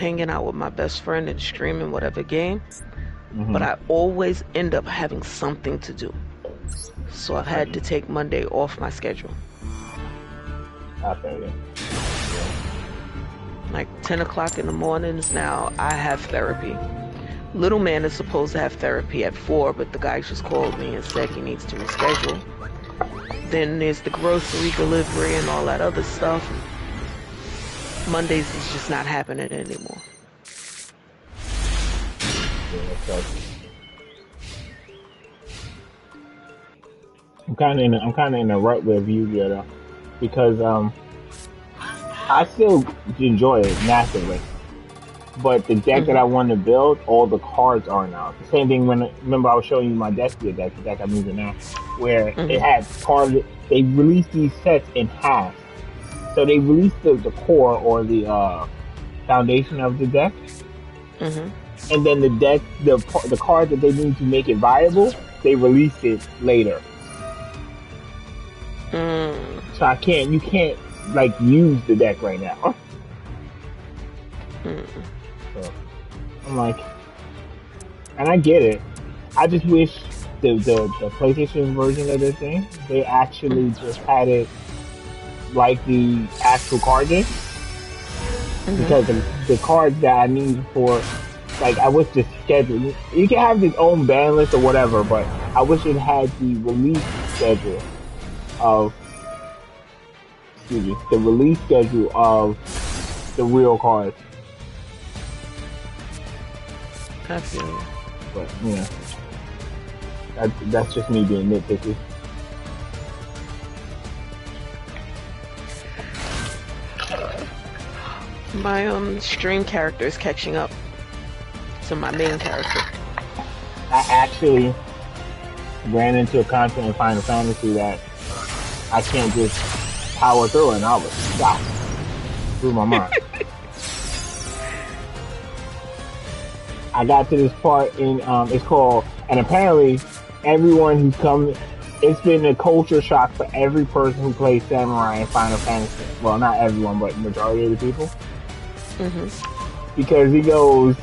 hanging out with my best friend and streaming whatever game, but Mm-hmm. I always end up having something to do. So I've had to take Monday off my schedule. Okay. Like 10 o'clock in the mornings now, I have therapy. Little man is supposed to have therapy at 4, but the guy just called me and said he needs to reschedule. Then there's the grocery delivery and all that other stuff. Mondays is just not happening anymore. Yeah, I'm kind of in a rut with Yugioh though, because I still enjoy it massively, but the deck that I want to build, all the cards aren't out. The same thing when remember I was showing you my Despia deck, the deck I'm using now, where it had cards. They released these sets in half, so they released the core or the foundation of the deck, and then the deck, the card that they need to make it viable, they released it later. So you can't like use the deck right now. So I'm like, and I get it. I just wish the PlayStation version of this thing, they actually just had it like the actual card game. Because the cards that I need for, like, I wish the schedule, you can have its own ban list or whatever, but I wish it had the release schedule of, the release schedule of the real cards. I feel you. But, you know, that's just me being nitpicky. My stream character is catching up to my main character. I actually ran into a content in Final Fantasy that I can't just power through, and I was shocked. Blew my mind. I got to this part in it's called, and apparently everyone who comes, it's been a culture shock for every person who plays Samurai in Final Fantasy. Well, not everyone, but majority of the people. Because he goes,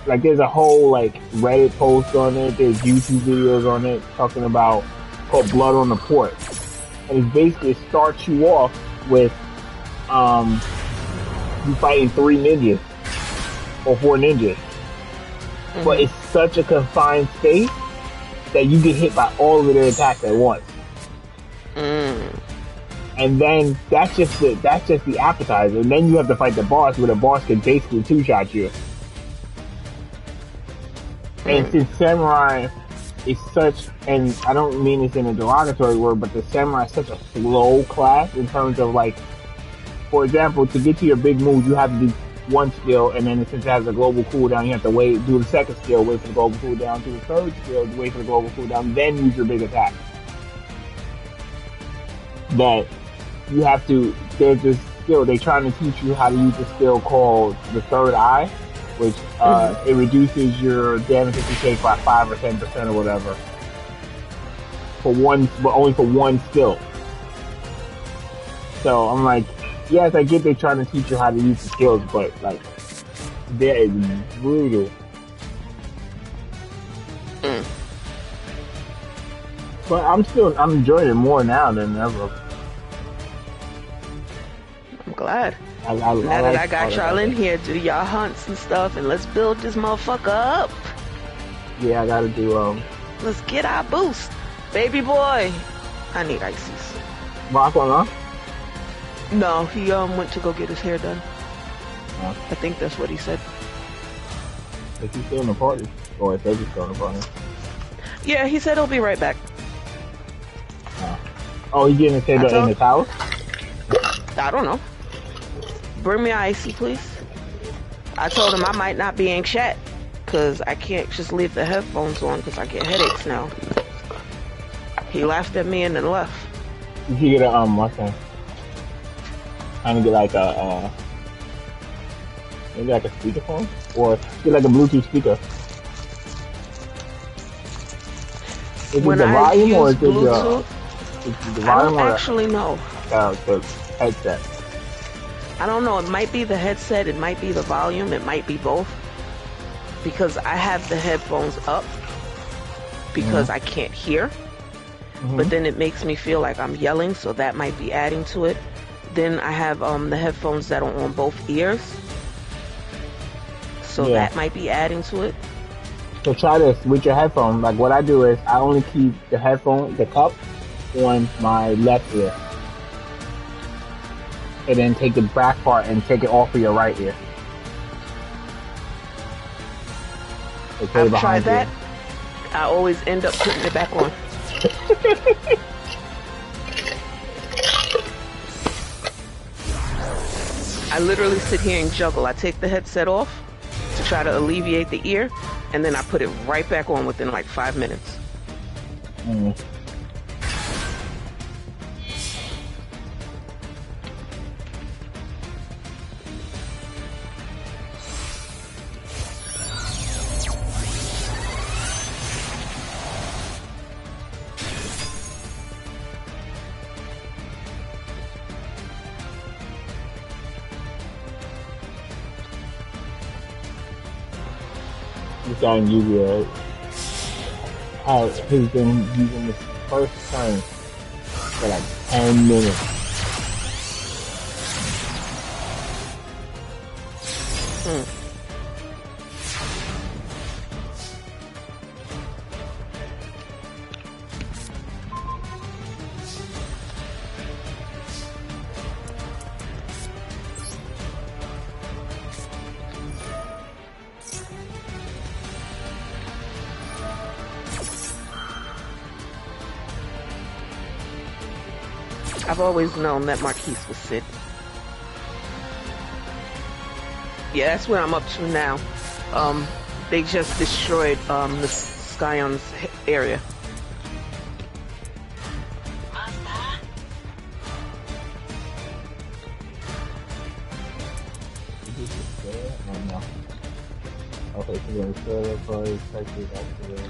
like, there's a whole like Reddit post on it, there's YouTube videos on it talking about called Blood on the Port, and it basically starts you off with you fighting 3 ninjas or 4 ninjas, but it's such a confined space that you get hit by all of their attacks at once. And then that's just the appetizer. And then you have to fight the boss, where the boss can basically 2-shot you. And since Samurai is such, and I don't mean this in a derogatory word, but the Samurai is such a slow class in terms of, like, for example, to get to your big moves, you have to do one skill, and then since it has a global cooldown, you have to wait, do the second skill, wait for the global cooldown, do the third skill, wait for the global cooldown, then use your big attack. But you have to, there's this skill, they're trying to teach you how to use a skill called the Third Eye, which it reduces your damage that you take by 5 or 10% or whatever. For one, but only for one skill. So I'm like, yes, I get they're trying to teach you how to use the skills, but like, that is brutal. But I'm enjoying it more now than ever. I'm glad. Now that I got y'all in here, do y'all hunts and stuff, and let's build this motherfucker up. Yeah, I gotta do, let's get our boost. Baby boy. I need ices. Rock on, huh? No, he went to go get his hair done. I think that's what he said. Is he still in the party? Or is he still in the party? Yeah, he said he'll be right back. Oh, he getting his hair done in his house? I don't know. Bring me icy, please. I told him I might not be in chat, because I can't just leave the headphones on, because I get headaches now. He laughed at me and then left. Did you get a, what's that? Trying to get like a, maybe like a speakerphone? Or get like a Bluetooth speaker. Is it the volume or is it the volume? I don't actually know. The headset. I don't know. It might be the headset. It might be the volume. It might be both. Because I have the headphones up because I can't hear. But then it makes me feel like I'm yelling, so that might be adding to it. Then I have the headphones that are on both ears. So that might be adding to it. So try this with your headphones. Like what I do is I only keep the headphone, the cup, on my left ear. And then take the back part and take it off of your right ear. I've tried that. I always end up putting it back on. I literally sit here and juggle. I take the headset off to try to alleviate the ear, and then I put it right back on within like 5 minutes. This guy in Yugioh, he's been using this first turn for like 10 minutes. I've always known that Marquise was Sid. Yeah, that's where I'm up to now. They just destroyed the Scion's area. Okay, so you're going to play Texas activated.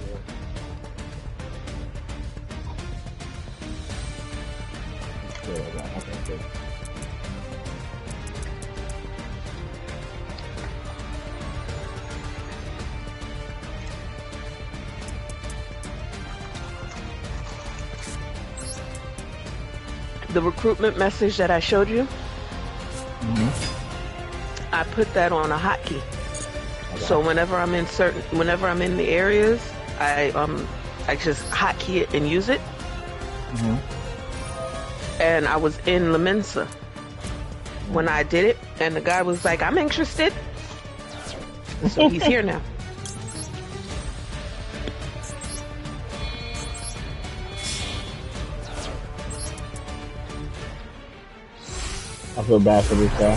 Okay. The recruitment message that I showed you, I put that on a hotkey. So whenever I'm in the areas, I just hotkey it and use it. And I was in La Mensa when I did it, and the guy was like, "I'm interested." And so he's here now. I feel bad for this guy.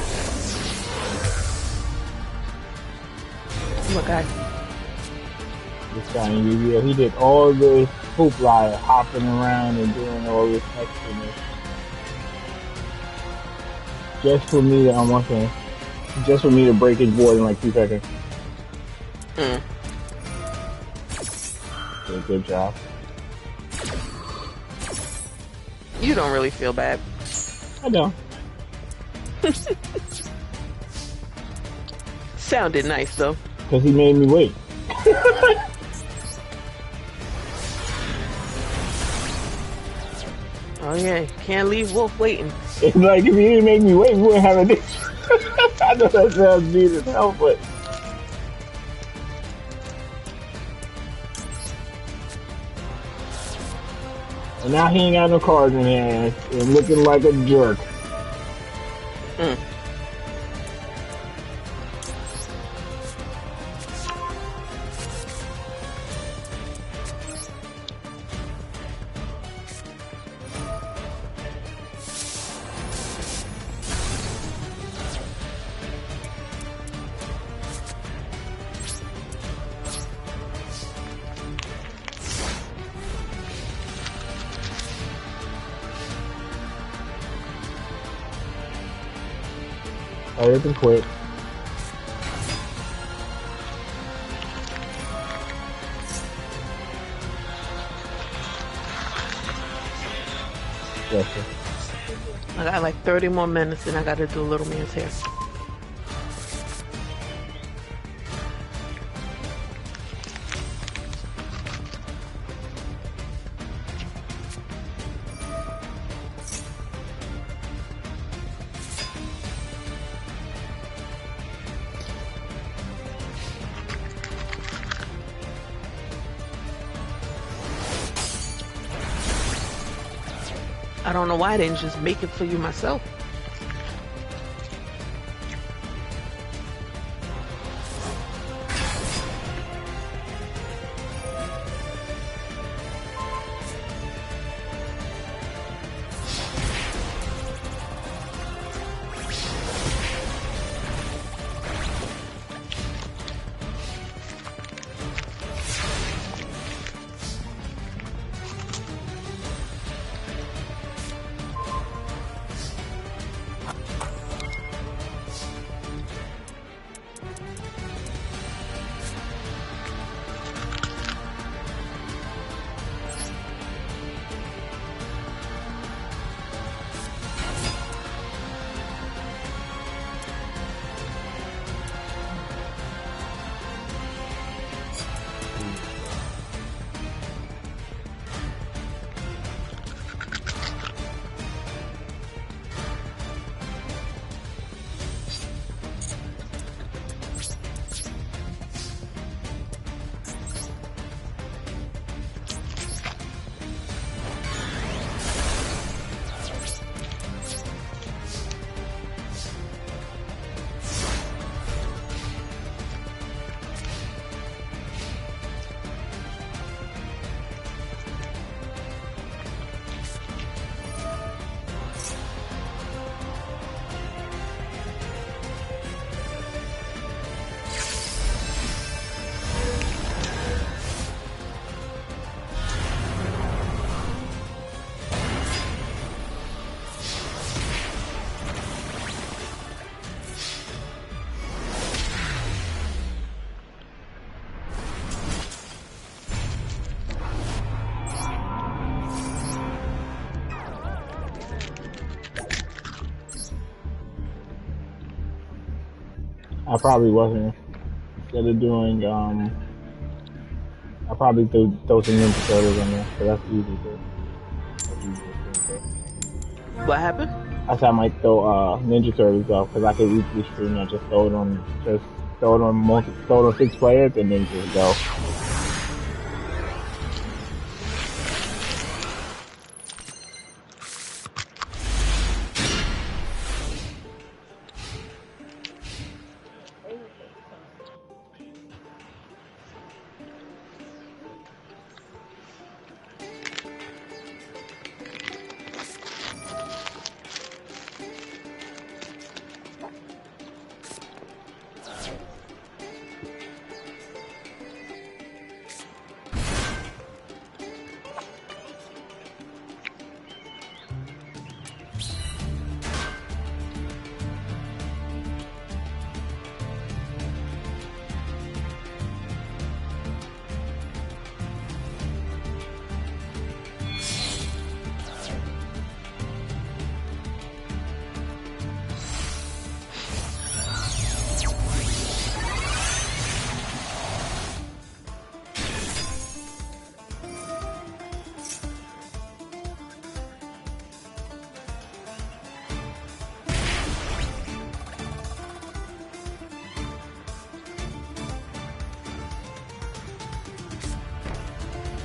What guy? This guy in Yugioh, he did all this hoopla, hopping around and doing all this extraness. Just for me to break his board in like 2 seconds. Good job. You don't really feel bad. I don't. Sounded nice though. Because he made me wait. Oh yeah, can't leave Wolf waiting. It's like if he didn't make me wait, we wouldn't have a dish. I know that sounds mean as hell, but and now he ain't got no cards in hand and looking like a jerk. Hurry up and quit. Yes, sir. I got like 30 more minutes and I gotta do little man's hair. I don't know why I didn't just make it for you myself. I probably wasn't. Instead of doing, I probably throw some Ninja Turtles in there, so that's easy too. That's easy to do. What happened? I said I might throw Ninja Turtles up because I could weekly stream and just throw it on 6 players and then just go.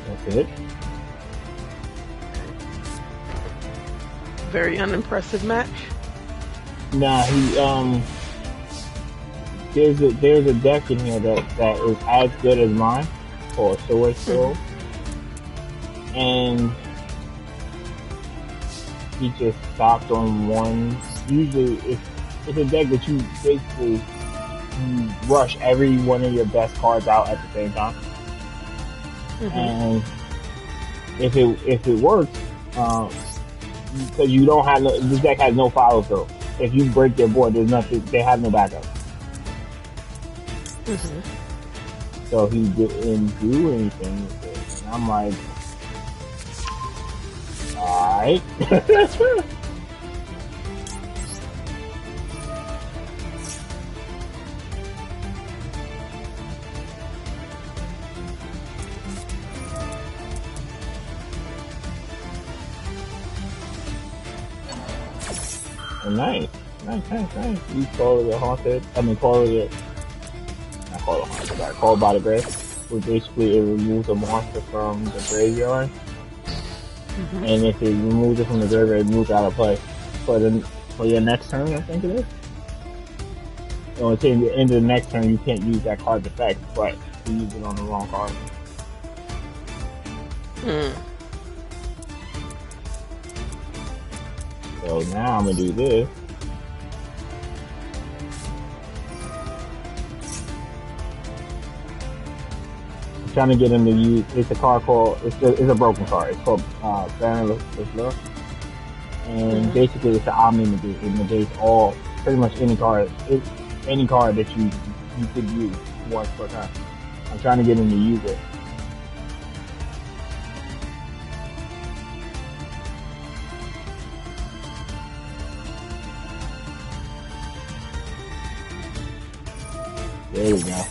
That's it. Very unimpressive match. Nah, there's a deck in here that is as good as mine for Sword Soul, and he just stopped on one. Usually, it's a deck that you basically rush every one of your best cards out at the same time. And if it works, because you don't have this deck has no follow through. If you break their board, there's nothing. They have no backup. So he didn't do anything with it, and I'm like, all right. Nice. Nice. You call it a haunted. I mean, call it a. Not call it a haunted. Sorry, call it by the grave. Which basically it removes a monster from the graveyard. Mm-hmm. And if it removes it from the graveyard, it moves out of play. For your next turn, I think it is. Or at the end of the next turn, you can't use that card's effect, but you use it on the wrong card. Mm. So now I'm gonna do this. I'm trying to get him to use. It's a card called. It's a broken card. It's called Baron of Love. And basically it's an omni negate. It negates all, pretty much any card that you could use once per time. I'm trying to get him to use it. There we go.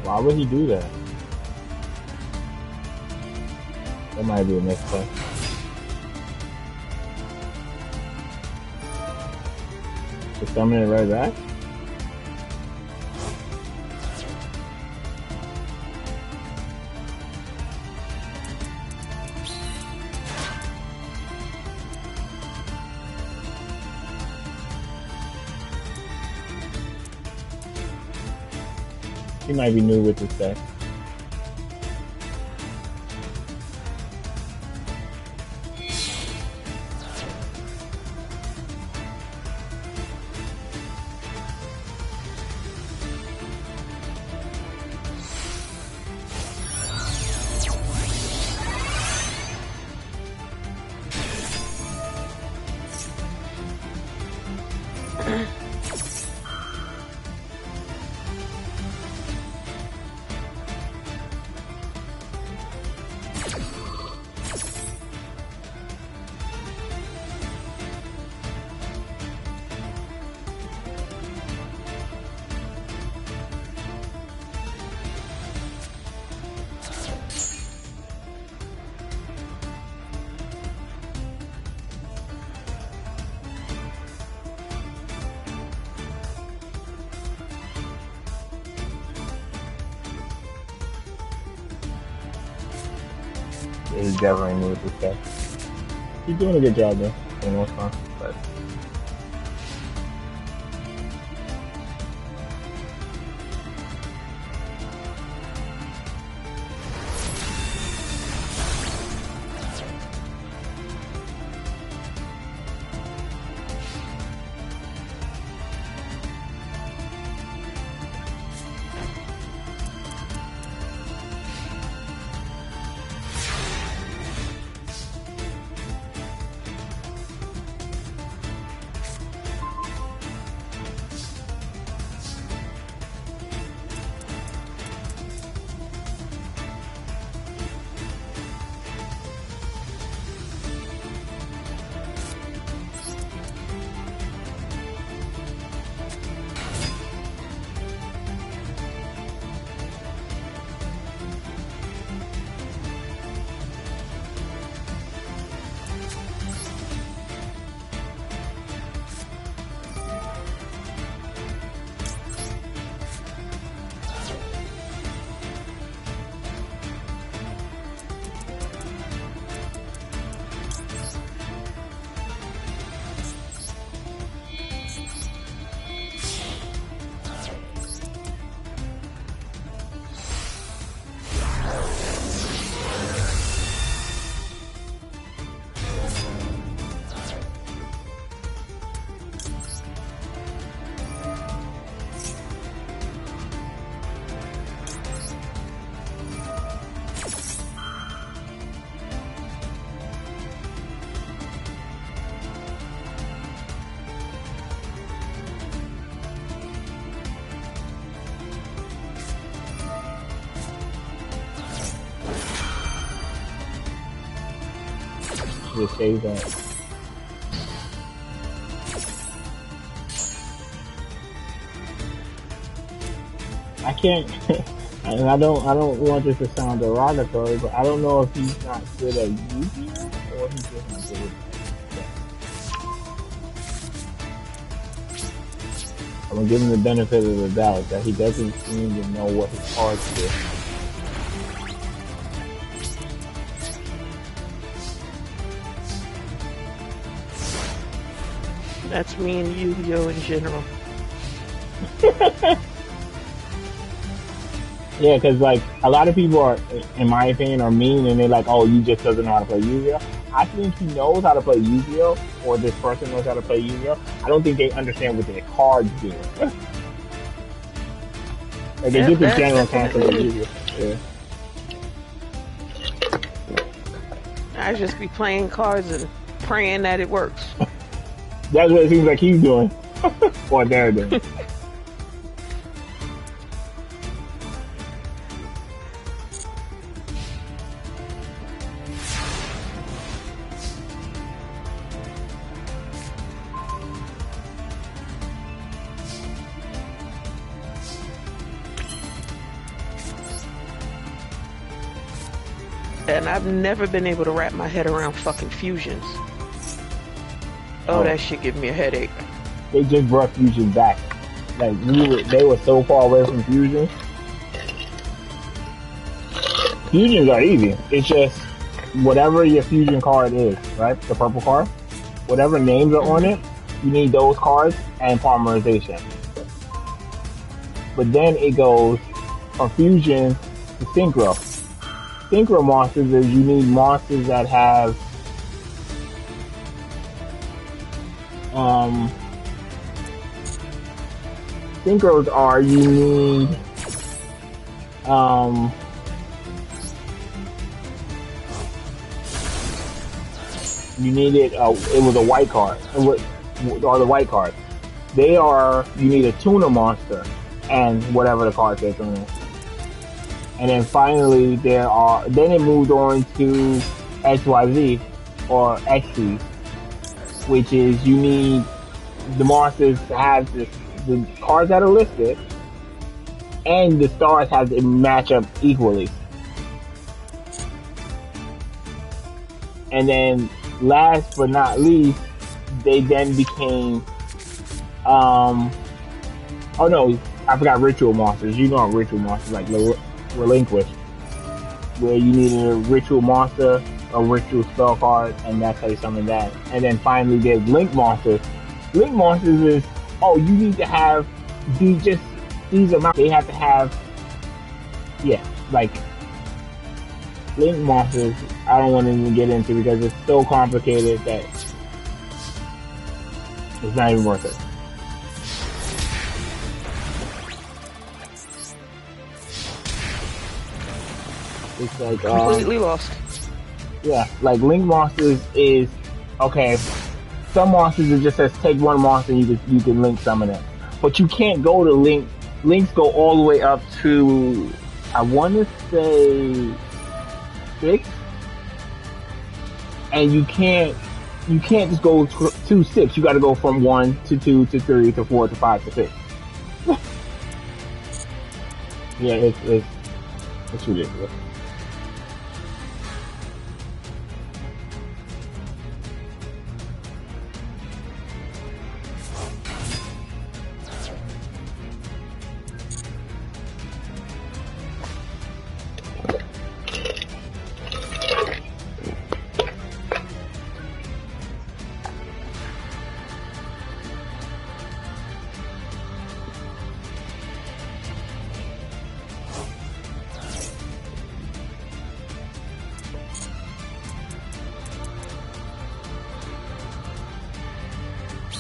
Why would he do that? That might be a misplay. Just summon it right back? He might be new with this deck. He's definitely new with this deck. He's doing a good job though, for the most part. But just save that. I can't, and I don't want this to sound derogatory, but I don't know if he's not good at Yugioh or he's just not good at I'm gonna give him the benefit of the doubt that he doesn't seem to know what his cards do. That's me and Yu-Gi-Oh in general. Yeah, because like a lot of people are, in my opinion, are mean and they're like, "Oh, you just doesn't know how to play Yu-Gi-Oh." I think he knows how to play Yu-Gi-Oh, or this person knows how to play Yu-Gi-Oh. I don't think they understand what their cards do. Like they get the general concept of Yu-Gi-Oh. Yeah. I just be playing cards and praying that it works. That's what it seems like he's doing, or they're doing. And I've never been able to wrap my head around fucking fusions. Oh, that shit give me a headache. They just brought fusion back. Like they were so far away from fusion. Fusions are easy. It's just whatever your fusion card is, right? The purple card. Whatever names are on it, you need those cards and polymerization. But then it goes from fusion to synchro. Synchro monsters is you need monsters that have synchros are you need you needed it was a white card or the white card. They are you need a tuner monster and whatever the card says on it. And then finally then it moved on to XYZ or XC, which is you need the monsters to have the cards that are listed and the stars have to match up equally. And then last but not least, they then became oh no, I forgot ritual monsters. You know ritual monsters like Relinquish, where you needed a ritual monster, a ritual spell card, and that's how you summon that. And then finally there's Link monsters. Link monsters is, oh, you need to have these amounts. They have to have, yeah, like Link monsters. I don't want to even get into because it's so complicated that it's not even worth it. It's like completely lost. Yeah, like Link monsters is okay. Some monsters it just says take one monster and you can link summon it, but you can't go to link. Links go all the way up to I want to say 6, and you can't just go to 6. You got to go from 1 to 2 to 3 to 4 to 5 to 6. Yeah, it's ridiculous.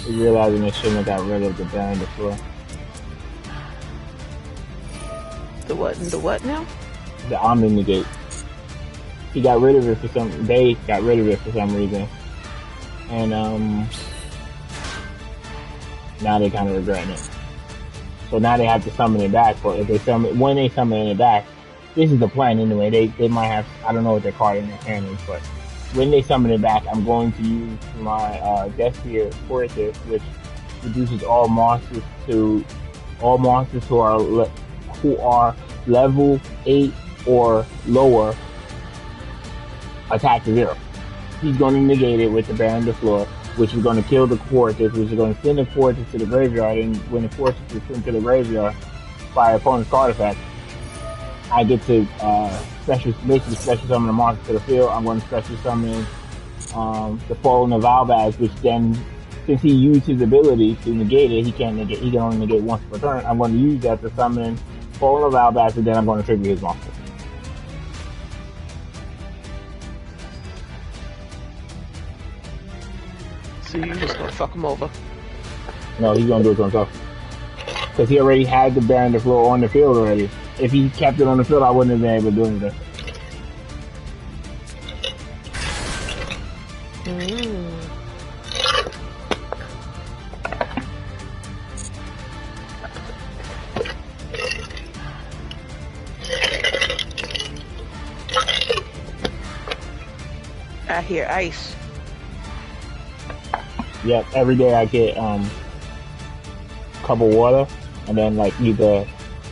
Realizing they shouldn't have got rid of the Baron before. The what now? The Omni Negate. He got rid of it for some. They got rid of it for some reason, and now they kind of regretting it. So now they have to summon it back. But if they when they summon it back, this is the plan anyway. They might have, I don't know what their card in their hand is, but when they summon it back, I'm going to use my Deathspear Fortress, which reduces all monsters who are level 8 or lower attack to 0. He's going to negate it with the Baron the Floor, which is going to kill the Fortress, which is going to send the Fortress to the graveyard, and when the Fortress is sent to the graveyard by opponent's card effect, I get to basically special summon a monster to the field. I'm going to special summon the Fallen of Valbaz, which then, since he used his ability to negate it, he can only negate once per turn. I'm going to use that to summon Fallen of Valbaz, and then I'm going to tribute his monster. So you're just gonna fuck him over? No, he's going to do it to himself. Because he already had the Baron the Floor on the field already. If he kept it on the field, I wouldn't have been able to do anything. I hear ice. Yep, every day I get a cup of water, and then like either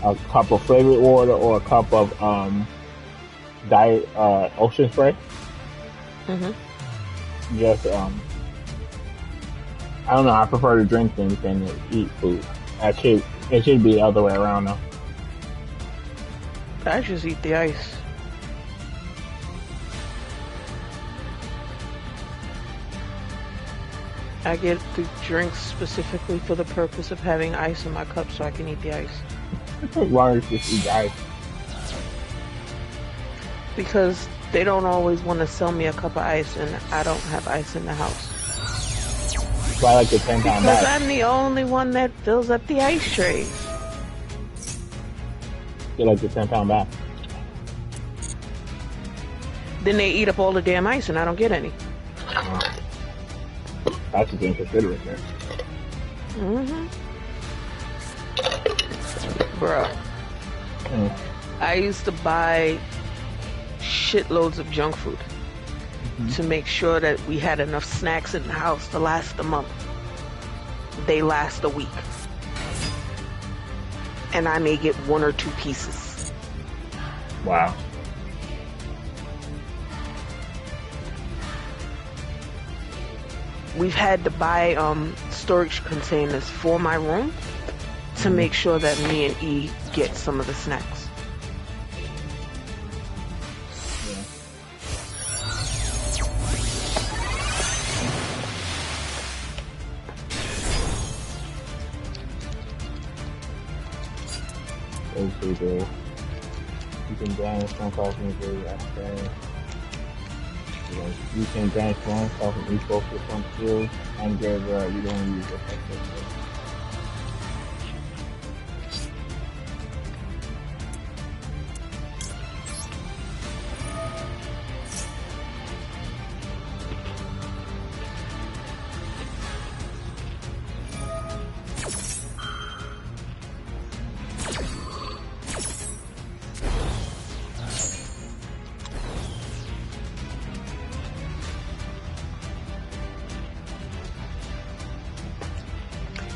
a cup of flavored water or a cup of diet ocean spray. Just I don't know. I prefer to drink things than to eat food. It should be the other way around though. I just eat the ice. I get the drinks specifically for the purpose of having ice in my cup so I can eat the ice. Why don't you just eat ice? Because they don't always want to sell me a cup of ice and I don't have ice in the house. So I like the 10-pound bag. Because I'm the only one that fills up the ice trays. You like the 10-pound bag. Then they eat up all the damn ice and I don't get any. That's just inconsiderate there. Bruh. I used to buy shitloads of junk food to make sure that we had enough snacks in the house to last a month. They last a week. And I may get 1 or 2 pieces. Wow. We've had to buy storage containers for my room to make sure that me and E get some of the snacks. Basically, you can dance, don't cost me very abstract. You can dance one, cost me focus on skills, and give you don't use it.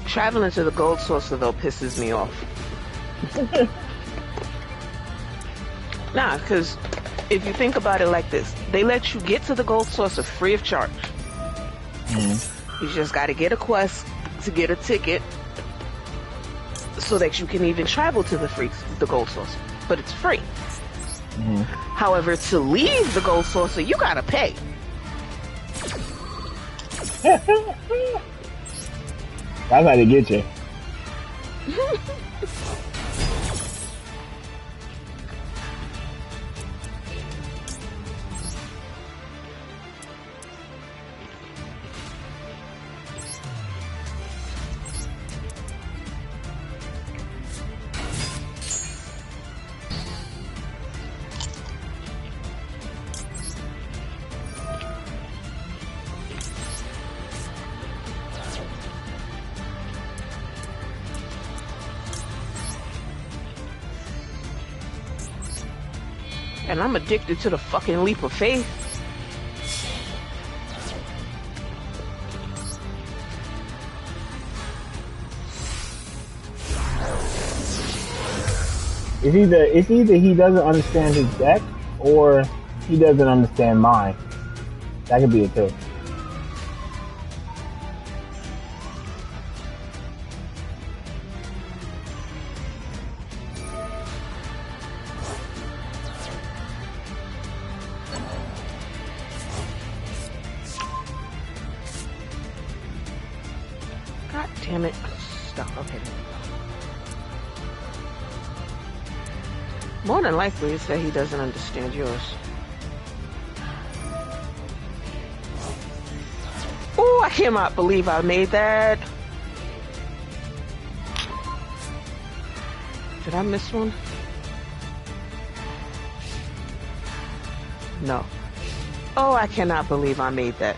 Traveling to the gold saucer though pisses me off. Nah, because if you think about it like this, they let you get to the gold saucer free of charge. You just got to get a quest to get a ticket so that you can even travel to the gold saucer. But it's free. However, to leave the gold saucer, you gotta pay. That's how they get you. And I'm addicted to the fucking leap of faith. It's either he doesn't understand his deck or he doesn't understand mine. That could be it too. God damn it. Stop. Okay. More than likely, it's that he doesn't understand yours. Oh, I cannot believe I made that. Did I miss one? No. Oh, I cannot believe I made that.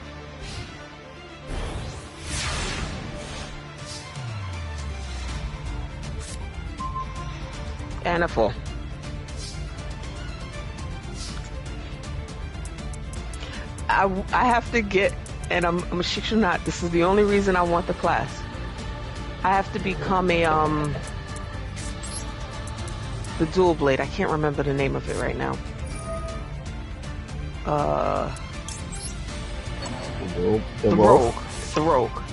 And a 4. I have to get, and I'm shit you not, this is the only reason I want the class. I have to become a, the dual blade. I can't remember the name of it right now. The rogue. The rogue.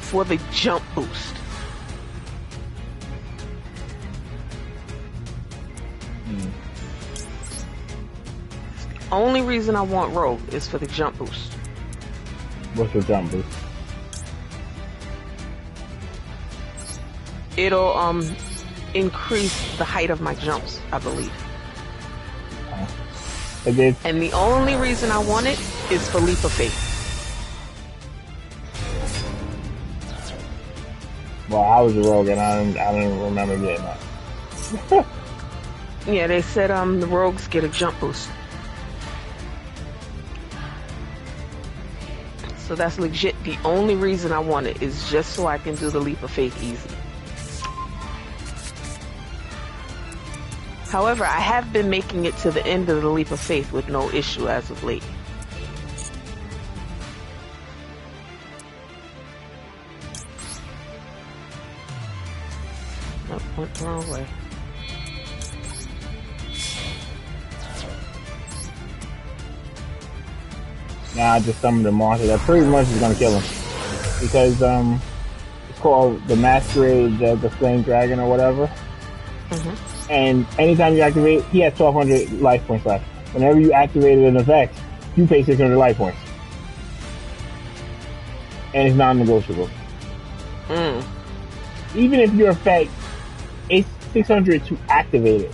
For the jump boost. Only reason I want rogue is for the jump boost. What's your jump boost? It'll increase the height of my jumps, I believe. And the only reason I want it is for leap of faith. Well, I was a rogue and I didn't remember getting that. Yeah, they said the rogues get a jump boost. So that's legit the only reason I want it, is just so I can do the leap of faith easy. However, I have been making it to the end of the leap of faith with no issue as of late. Nope, went the wrong way. Nah, just some of the monsters that pretty much is gonna kill him. Because it's called the Masquerade, the Flame Dragon or whatever. Mm-hmm. And anytime you activate, he has 1,200 life points left. Whenever you activate an effect, you pay 600 life points. And it's non-negotiable. Even if your effect, it's 600 to activate it.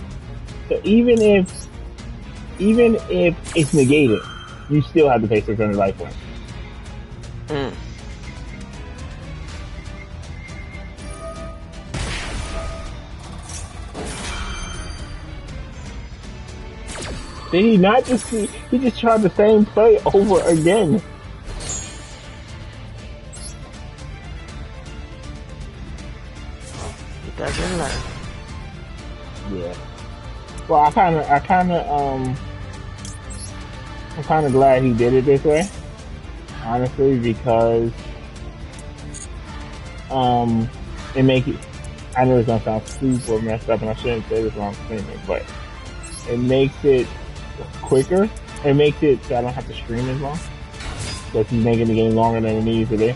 So even if it's negated, you still have to pay 600 life points. Did he not just he just tried the same play over again? He doesn't learn. Yeah. Well, I'm kind of glad he did it this way, honestly, because it make it. I know it's gonna sound super messed up, and I shouldn't say this while I'm streaming, but it makes it quicker. It makes it so I don't have to stream as long. Because he's making the game longer than it needs to be.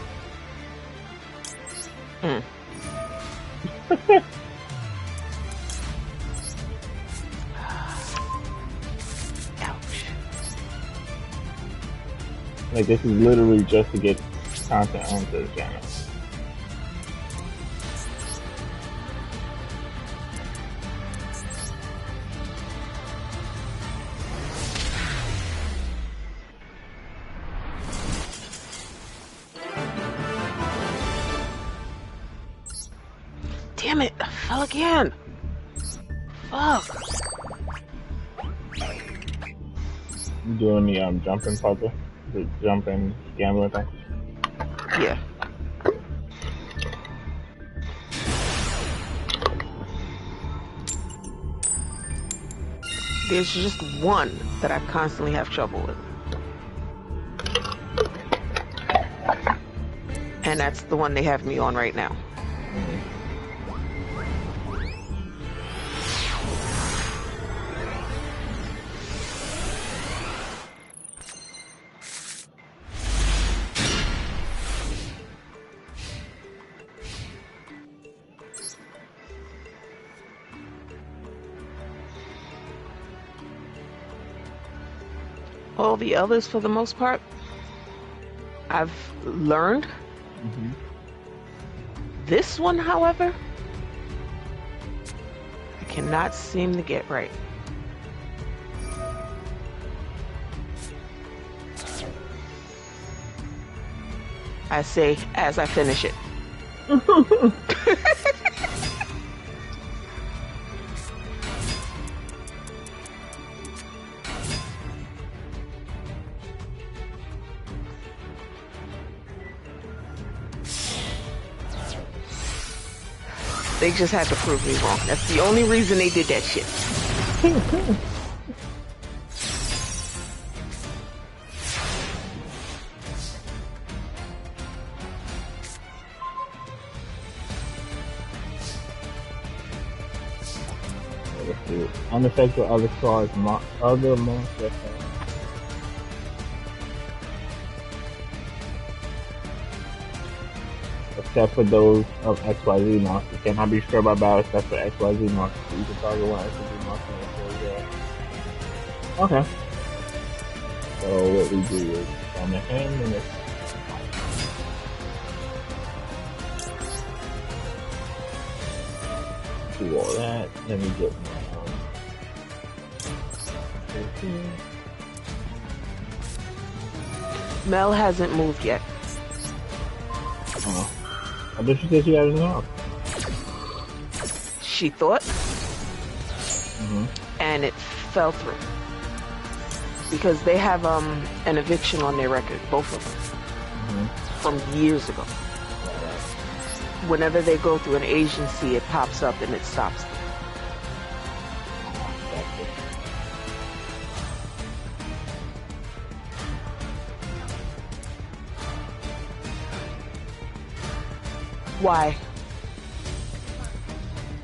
Like, this is literally just to get content onto the channel. Damn it, I fell again. Fuck. You doing the jumping puzzle? The jumping gambling thing? Yeah. There's just one that I constantly have trouble with. And that's the one they have me on right now. All the others, for the most part, I've learned. Hmm. This one, however, I cannot seem to get right. I say as I finish it. They just had to prove me wrong. That's the only reason they did that shit. Let's see. Unaffected other stars, other monsters. Except for those of XYZ monsters. Cannot be sure about battle except for XYZ monsters. So you can target one XYZ monster and kill there. Okay. So what we do is on the hand and it's do all that. Let me get my Mel hasn't moved yet. I bet you said she had enough. She thought, and it fell through because they have an eviction on their record, both of them, from years ago. Whenever they go through an agency, it pops up and it stops them. Why?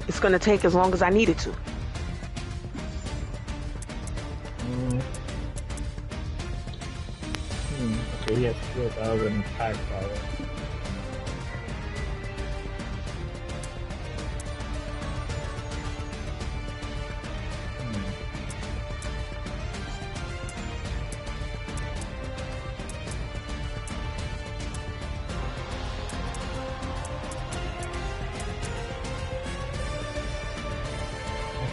It's going to take as long as I need it to. Okay, he has 4,000 attack power.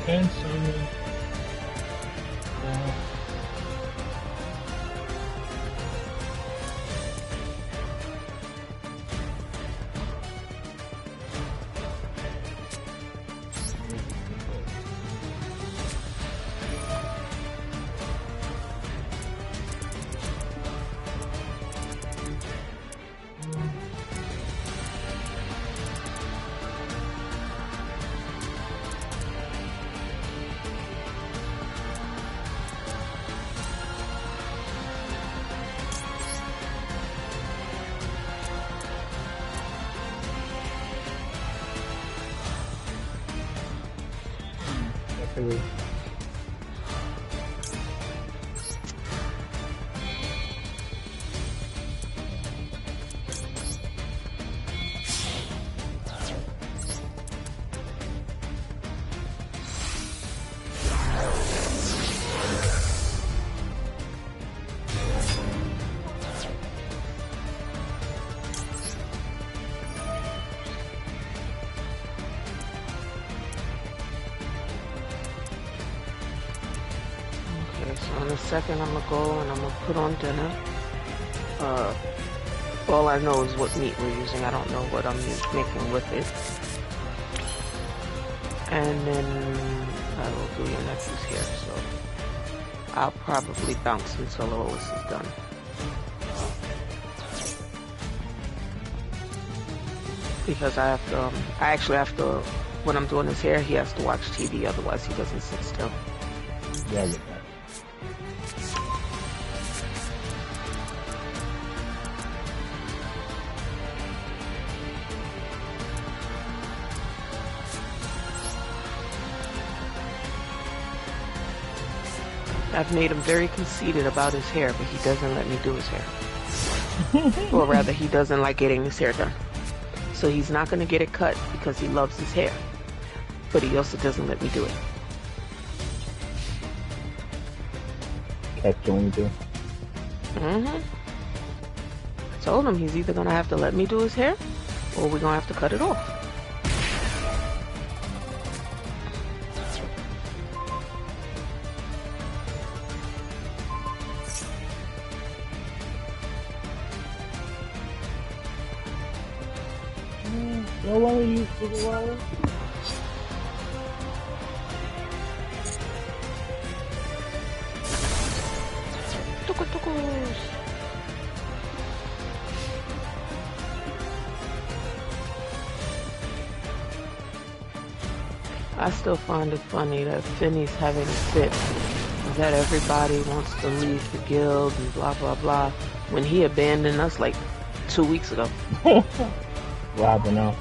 And summon So in a second, I'm gonna go and I'm gonna put on dinner. All I know is what meat we're using. I don't know what I'm making with it. And then I will do your nephew's hair. So I'll probably bounce until Lois is done. Because I actually have to, when I'm doing his hair, he has to watch TV, otherwise he doesn't sit still. Yeah, I get that. I've made him very conceited about his hair, but he doesn't let me do his hair. Or rather, he doesn't like getting his hair done. So he's not going to get it cut because he loves his hair. But he also doesn't let me do it. Catch you when you do. Mm-hmm. Told him he's either gonna have to let me do his hair, or we're gonna have to cut it off. No longer use supervisor? Tukus. I still find it funny that Finney's having a fit, that everybody wants to leave the guild and blah blah blah, when he abandoned us like 2 weeks ago. Well, I don't know.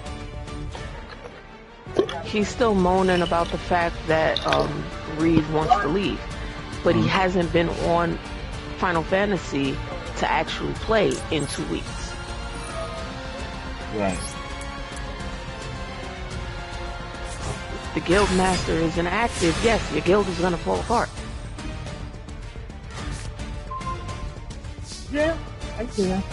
He's still moaning about the fact that Reed wants to leave, but he hasn't been on Final Fantasy to actually play in 2 weeks. Right. If the guild master isn't active, yes, your guild is gonna fall apart. Yeah, I see that.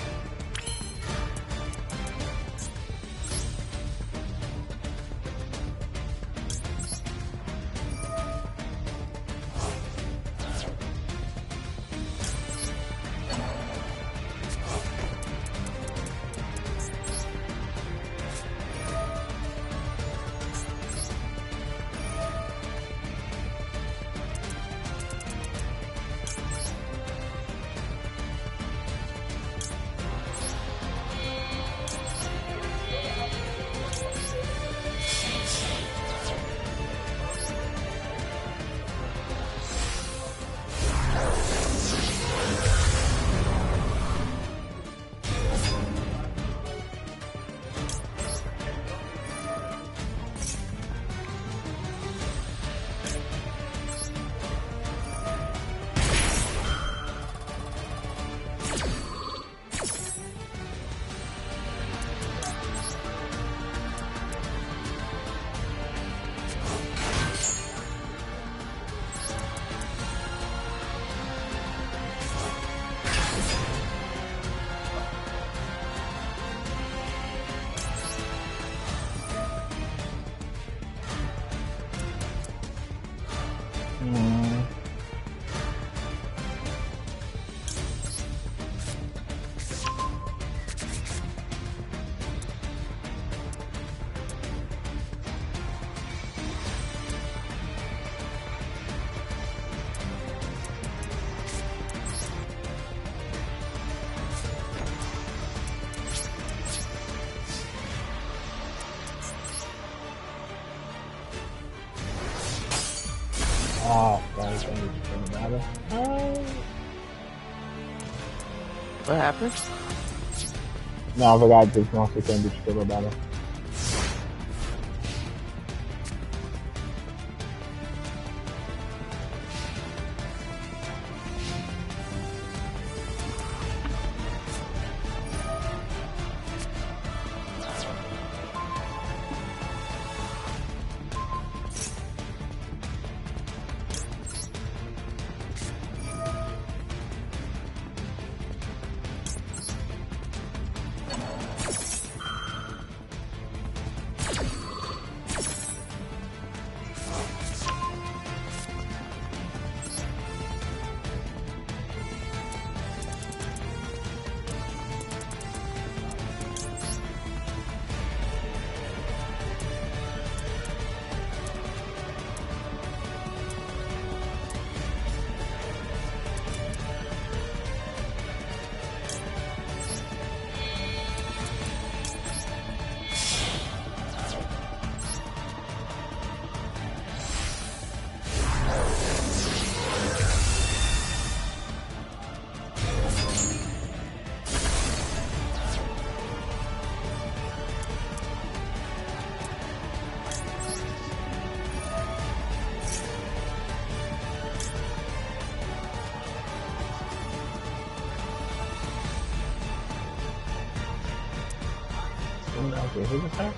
Oh, guys, I need to think about it. What happened? No, I forgot this monster can be still about it. Okay, who's this guy?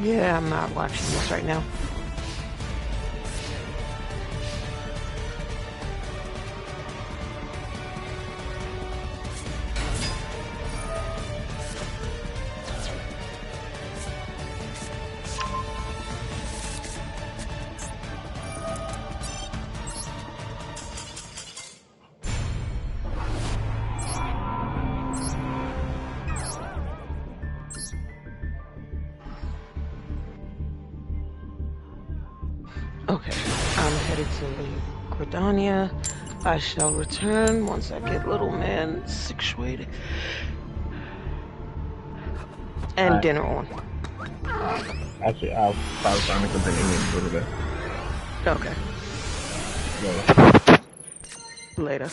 Yeah, I'm not watching this right now. Okay, I'm headed to Gridania. I shall return once I get little man situated. And Alright. dinner on. Actually, I'll probably find me something in a little bit. Okay. Yeah. Later.